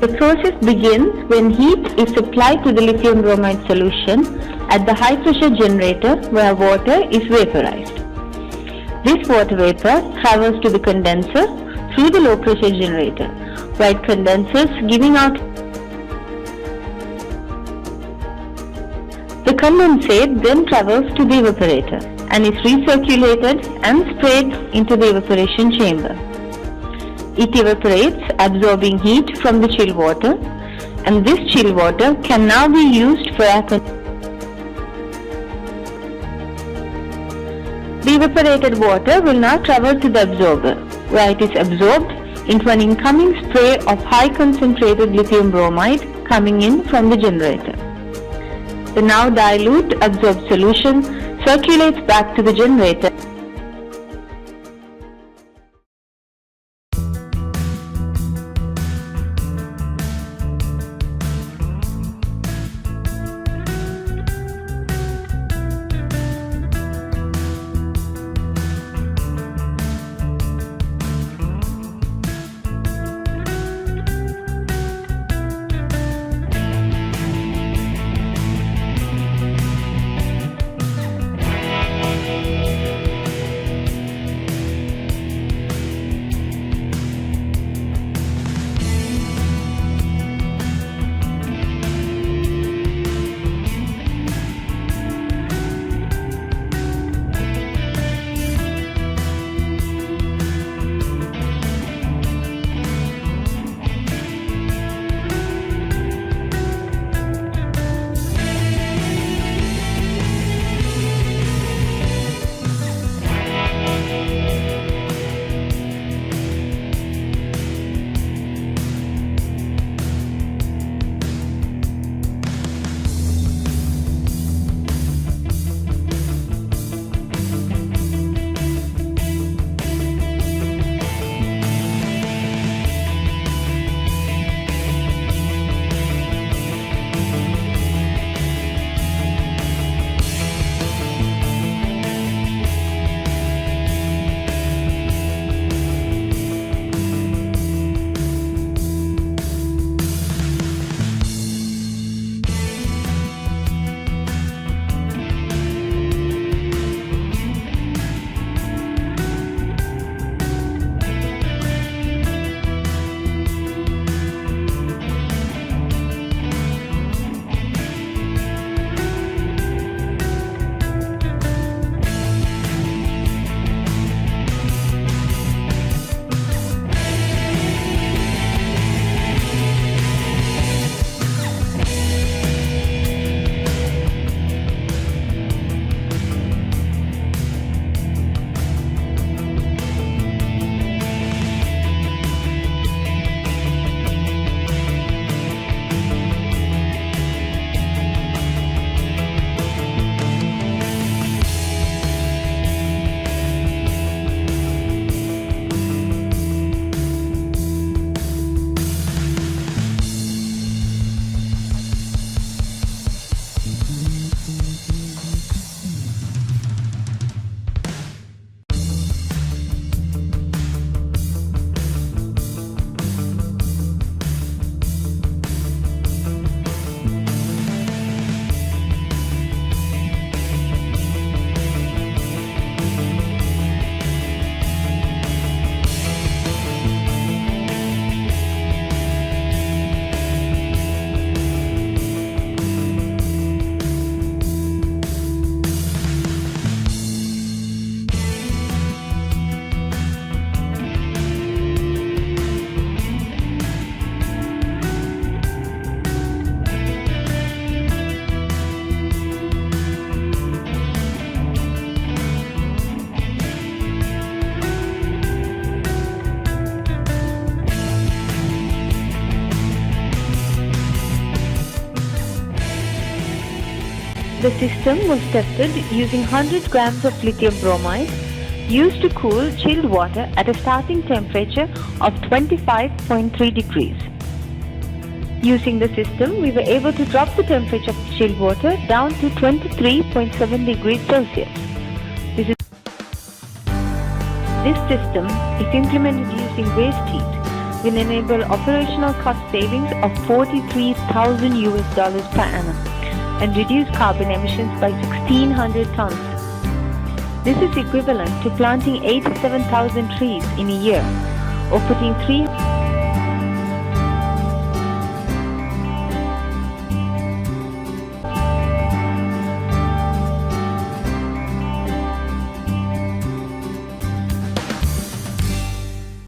The process begins when heat is supplied to the lithium bromide solution at the high pressure generator where water is vaporized. This water vapor travels to the condenser through the low pressure generator where it condenses, giving out. The condensate then travels to the evaporator and is recirculated and sprayed into the evaporation chamber. It evaporates, absorbing heat from the chill water, and this chill water can now be used for air conditioning. The evaporated water will now travel to the absorber, where it is absorbed into an incoming spray of high concentrated lithium bromide coming in from the generator. The now dilute absorbed solution circulates back to the generator. The system was tested using 100 grams of lithium bromide used to cool chilled water at a starting temperature of 25.3 degrees. Using the system, we were able to drop the temperature of chilled water down to 23.7 degrees Celsius. This system is implemented using waste heat, will enable operational cost savings of $43,000 per annum and reduce carbon emissions by 1,600 tons. This is equivalent to planting 87,000 trees in a year or putting 3